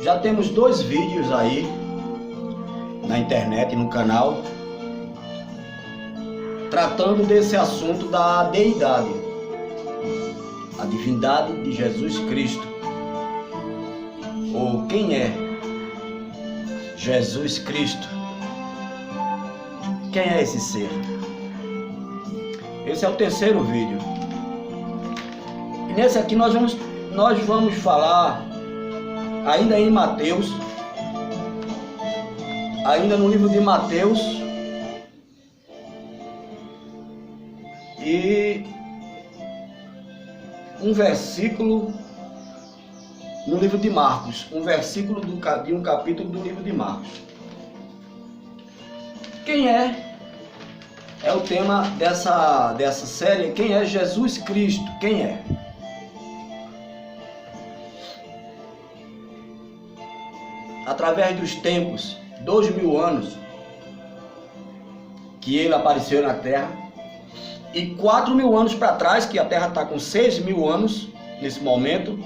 Já temos 2 vídeos aí na internet, no canal, tratando desse assunto da deidade, a divindade de Jesus Cristo, ou quem é Jesus Cristo, quem é esse ser. Esse é o 3º vídeo, e nesse aqui nós vamos falar ainda em Mateus, ainda no livro de Mateus, e um versículo no livro de Marcos, um versículo de um capítulo do livro de Marcos. Quem é o tema dessa série. Quem é Jesus Cristo? Quem é? Através dos tempos, 2000 anos que ele apareceu na Terra, e 4000 anos para trás, que a Terra está com 6000 anos nesse momento,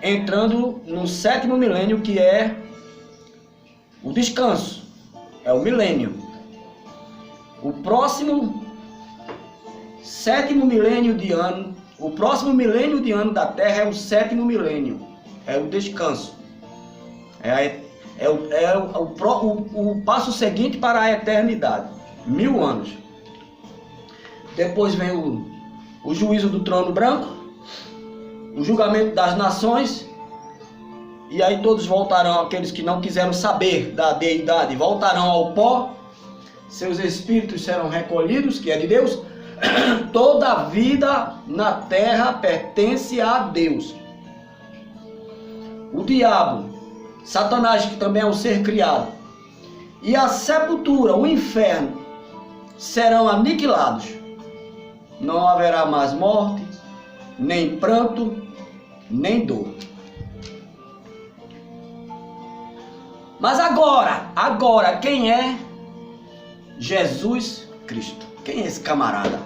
entrando no 7º milênio, que é o descanso, é o milênio. O próximo 7º milênio de ano, o próximo milênio de ano da Terra é o 7º milênio, é o descanso. O passo seguinte para a eternidade, 1000 anos. Depois vem o juízo do trono branco, o julgamento das nações, e aí todos voltarão, aqueles que não quiseram saber da deidade, voltarão ao pó, seus espíritos serão recolhidos, que é de Deus. Toda a vida na terra pertence a Deus. O diabo, Satanás, que também é um ser criado, e a sepultura, o inferno, serão aniquilados. Não haverá mais morte, nem pranto, nem dor. Mas agora, quem é Jesus Cristo? Quem é esse camarada?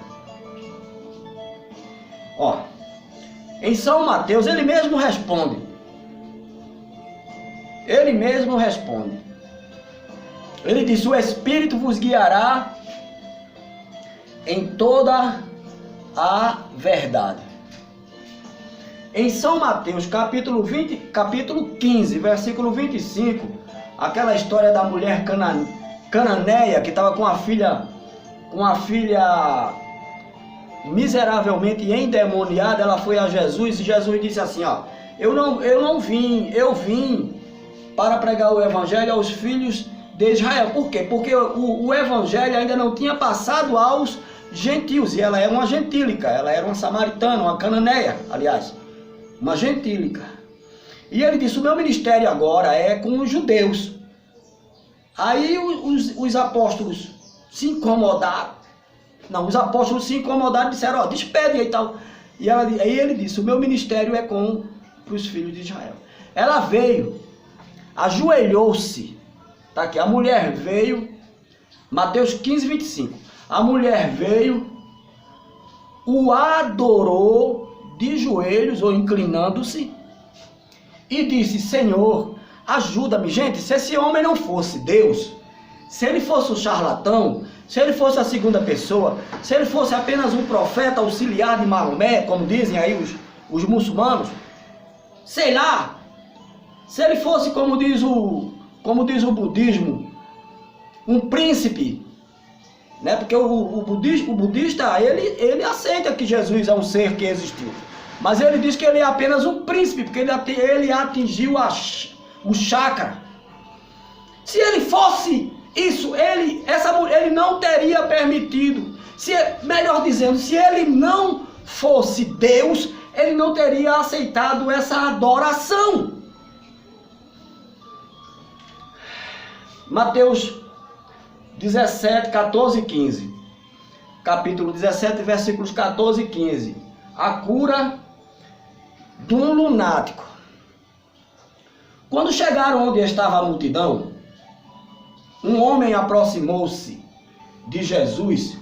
Ó, em São Mateus, ele mesmo responde. Ele disse: o Espírito vos guiará em toda a verdade. Em São Mateus, capítulo 15, versículo 25, aquela história da mulher cananeia que estava com a filha miseravelmente endemoniada. Ela foi a Jesus e Jesus disse assim: ó, eu vim para pregar o evangelho aos filhos de Israel. Por quê? Porque o evangelho ainda não tinha passado aos gentios, e ela era uma gentílica, ela era uma samaritana, uma cananeia, aliás, uma gentílica. E ele disse: o meu ministério agora é com os judeus. Aí os apóstolos se incomodaram. Não, os apóstolos se incomodaram e disseram: ó, despede e tal. E aí ele disse: o meu ministério é com os filhos de Israel. Ela veio, ajoelhou-se. Tá aqui, a mulher veio, Mateus 15, 25. A mulher veio, o adorou de joelhos ou inclinando-se e disse: Senhor, ajuda-me. Gente, se esse homem não fosse Deus, se ele fosse um charlatão, se ele fosse a segunda pessoa, se ele fosse apenas um profeta auxiliar de Maomé, como dizem aí os muçulmanos, sei lá, se ele fosse, como diz o budismo, um príncipe, né? Porque o budista, ele aceita que Jesus é um ser que existiu, mas ele diz que ele é apenas um príncipe, porque ele atingiu o chakra. Se ele fosse isso, ele não teria permitido. Melhor dizendo, se ele não fosse Deus, ele não teria aceitado essa adoração. Mateus 17, 14 e 15. Capítulo 17, versículos 14 e 15. A cura de um lunático. Quando chegaram onde estava a multidão, um homem aproximou-se de Jesus,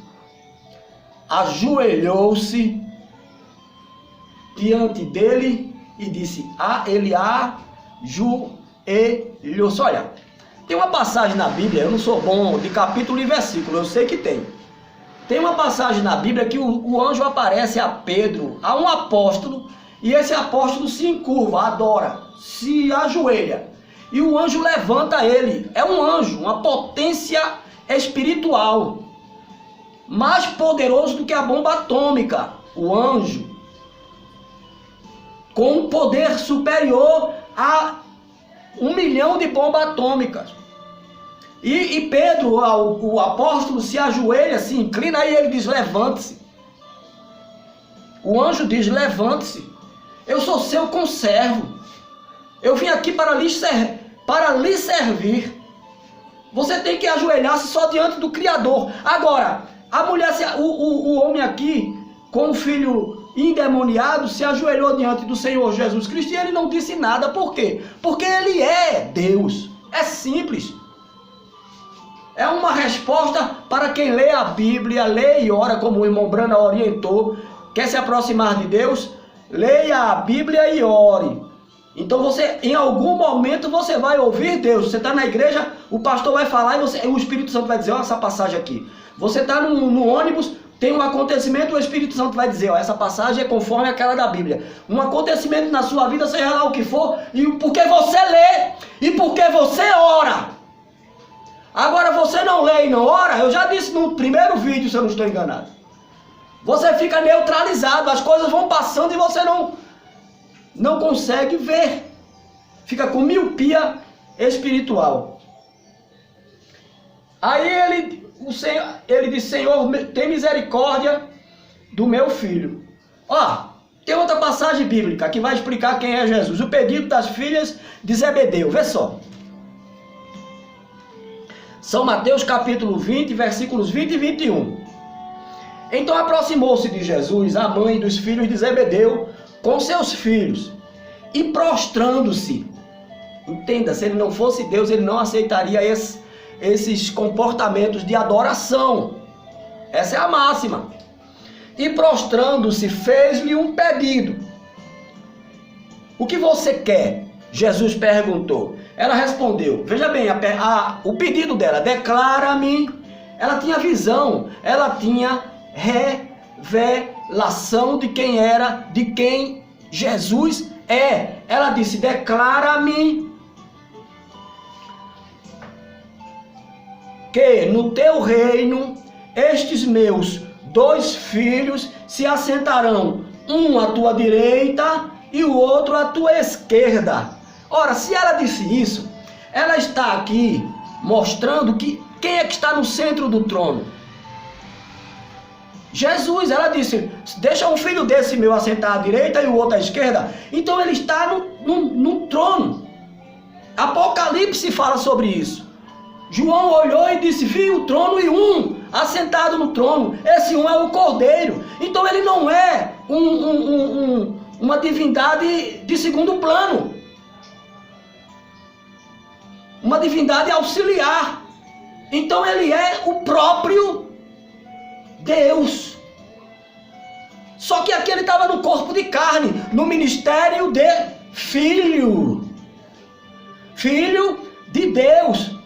ajoelhou-se diante dele e disse: ele Olha, tem uma passagem na Bíblia, eu não sou bom de capítulo e versículo, eu sei que tem. Tem uma passagem na Bíblia que o anjo aparece a Pedro, a um apóstolo, e esse apóstolo se encurva, adora, se ajoelha. E o anjo levanta ele. É um anjo, uma potência espiritual, mais poderoso do que a bomba atômica. O anjo, com um poder superior a 1 milhão de bombas atômicas. E Pedro, o apóstolo, se ajoelha, se inclina e ele diz: levante-se. O anjo diz: levante-se. Eu sou seu conservo. Eu vim aqui para lhe servir. Você tem que ajoelhar-se só diante do Criador. Agora, a mulher, o homem aqui, com o filho endemoniado, se ajoelhou diante do Senhor Jesus Cristo e ele não disse nada. Por quê? Porque ele é Deus. É simples. É uma resposta para quem lê a Bíblia, lê e ora, como o irmão Brana orientou. Quer se aproximar de Deus? Leia a Bíblia e ore. Então você, em algum momento, você vai ouvir Deus. Você está na igreja, o pastor vai falar e o Espírito Santo vai dizer: olha essa passagem aqui. Você está no ônibus, tem um acontecimento, o Espírito Santo vai dizer: ó, essa passagem é conforme aquela da Bíblia. Um acontecimento na sua vida, seja lá o que for, e porque você lê e porque você ora. Agora você não lê e não ora, eu já disse no primeiro vídeo, se eu não estou enganado. Você fica neutralizado, as coisas vão passando e você não consegue ver. Fica com miopia espiritual. Aí ele disse: Senhor, tem misericórdia do meu filho. Ó, tem outra passagem bíblica que vai explicar quem é Jesus. O pedido das filhas de Zebedeu. Vê só. São Mateus capítulo 20, versículos 20 e 21. Então aproximou-se de Jesus a mãe dos filhos de Zebedeu com seus filhos e prostrando-se. Entenda, se ele não fosse Deus, ele não aceitaria esses comportamentos de adoração. Essa é a máxima. E prostrando-se, fez-lhe um pedido. O que você quer? Jesus perguntou. Ela respondeu. Veja bem, o pedido dela: declara-me. Ela tinha visão, ela tinha revelação de quem era, de quem Jesus é. Ela disse: declara-me que no teu reino estes meus 2 filhos se assentarão, um à tua direita e o outro à tua esquerda. Ora, se ela disse isso, ela está aqui mostrando que quem é que está no centro do trono? Jesus. Ela disse: deixa um filho desse meu assentar à direita e o outro à esquerda. Então ele está no trono. Apocalipse fala sobre isso. João olhou e disse: vi o trono e um assentado no trono. Esse um é o Cordeiro. Então ele não é uma divindade de segundo plano, uma divindade auxiliar. Então ele é o próprio Deus. Só que aqui ele estava no corpo de carne, no ministério de filho. Filho de Deus.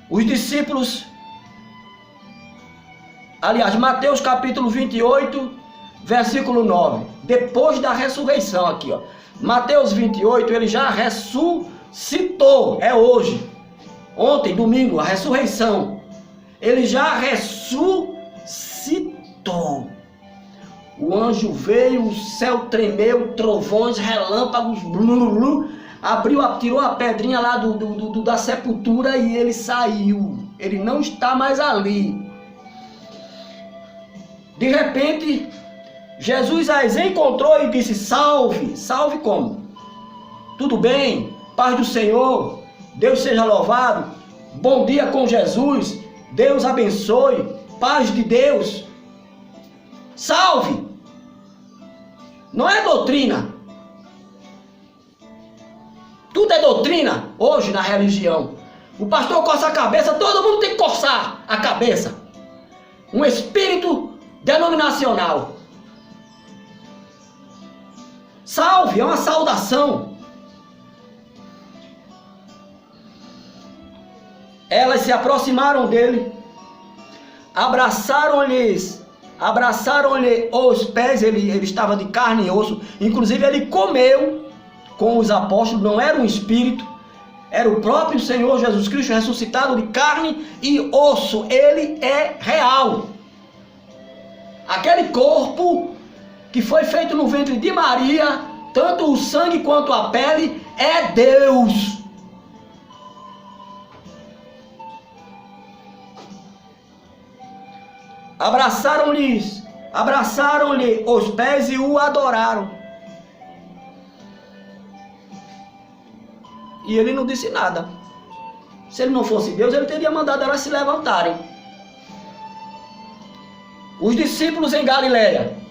Os discípulos, aliás, Mateus capítulo 28, versículo 9. Depois da ressurreição aqui, ó. Mateus 28, ele já ressuscitou. É hoje. Ontem, domingo, a ressurreição. Ele já ressuscitou. O anjo veio, o céu tremeu, trovões, relâmpagos, tirou a pedrinha lá da sepultura e ele saiu. Ele não está mais ali. De repente, Jesus as encontrou e disse: salve. Salve como? Tudo bem? Paz do Senhor. Deus seja louvado. Bom dia com Jesus. Deus abençoe. Paz de Deus. Salve. Não é doutrina. Tudo é doutrina hoje na religião. O pastor coça a cabeça, todo mundo tem que coçar a cabeça. Um espírito denominacional. Salve, é uma saudação. Elas se aproximaram dele, abraçaram-lhe os pés, ele estava de carne e osso, inclusive ele comeu com os apóstolos, não era um espírito, era o próprio Senhor Jesus Cristo ressuscitado de carne e osso, ele é real. Aquele corpo que foi feito no ventre de Maria, tanto o sangue quanto a pele, é Deus. Abraçaram-lhe os pés e o adoraram. E ele não disse nada. Se ele não fosse Deus, ele teria mandado elas se levantarem. Os discípulos em Galileia,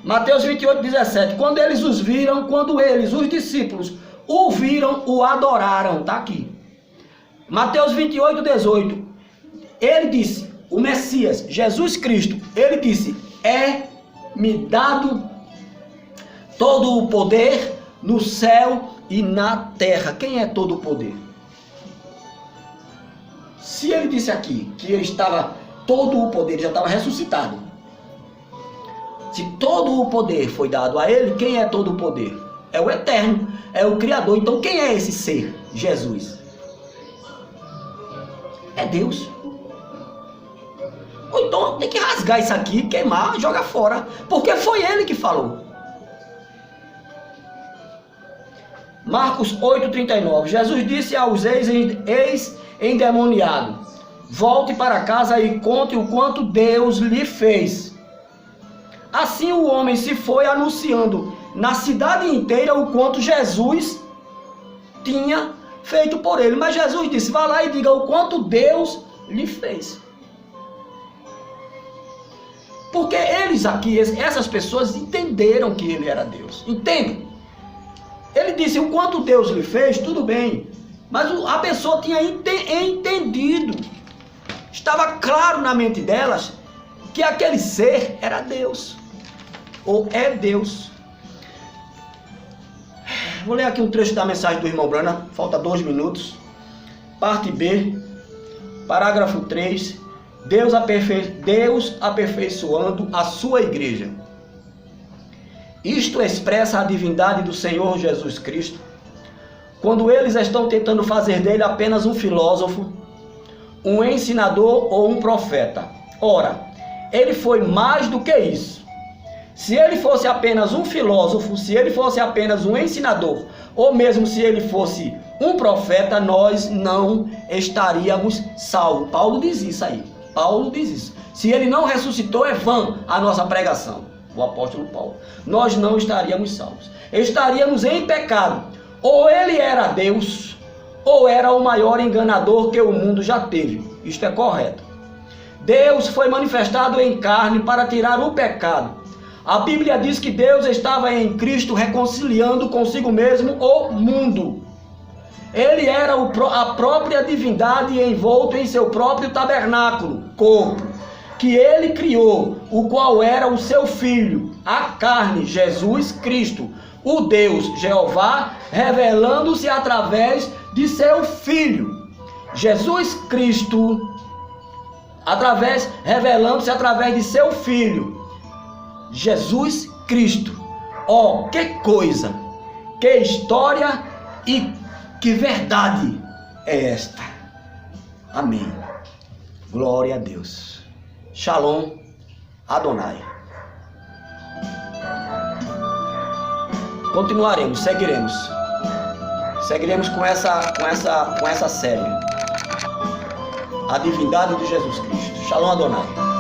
Mateus 28:17, quando os discípulos o viram, o adoraram, está aqui. Mateus 28:18, ele disse, o Messias, Jesus Cristo, ele disse, é-me dado todo o poder no céu e na terra. Quem é todo o poder? Se ele disse aqui que ele estava todo o poder, já estava ressuscitado. Se todo o poder foi dado a ele, quem é todo o poder? É o Eterno, é o Criador. Então quem é esse ser? Jesus. É Deus. Ou então tem que rasgar isso aqui, queimar, jogar fora. Porque foi ele que falou. Marcos 8:39. Jesus disse aos ex-endemoniados: volte para casa e conte o quanto Deus lhe fez. Assim o homem se foi anunciando na cidade inteira o quanto Jesus tinha feito por ele. Mas Jesus disse, vá lá e diga o quanto Deus lhe fez. Porque eles aqui, essas pessoas entenderam que ele era Deus. Entendem? Ele disse o quanto Deus lhe fez, tudo bem. Mas a pessoa tinha entendido. Estava claro na mente delas que aquele ser era Deus. Ou é Deus. Vou ler aqui um trecho da mensagem do irmão Branham. Falta 2 minutos. Parte B. Parágrafo 3. Deus aperfeiçoando a sua igreja. Isto expressa a divindade do Senhor Jesus Cristo. Quando eles estão tentando fazer dele apenas um filósofo, um ensinador ou um profeta. Ora, ele foi mais do que isso. Se ele fosse apenas um filósofo, se ele fosse apenas um ensinador, ou mesmo se ele fosse um profeta, nós não estaríamos salvos. Paulo diz isso aí. Paulo diz isso. Se ele não ressuscitou, é vã a nossa pregação. O apóstolo Paulo. Nós não estaríamos salvos. Estaríamos em pecado. Ou ele era Deus, ou era o maior enganador que o mundo já teve. Isto é correto. Deus foi manifestado em carne para tirar o pecado. A Bíblia diz que Deus estava em Cristo reconciliando consigo mesmo o mundo. Ele era a própria divindade envolto em seu próprio tabernáculo, corpo, que ele criou, o qual era o seu Filho, a carne, Jesus Cristo, o Deus, Jeová, revelando-se através de seu Filho. Jesus Cristo, revelando-se através de seu Filho. Jesus Cristo. Ó, que coisa, que história e que verdade é esta. Amém. Glória a Deus. Shalom Adonai. Continuaremos, seguiremos com essa série. A divindade de Jesus Cristo. Shalom Adonai.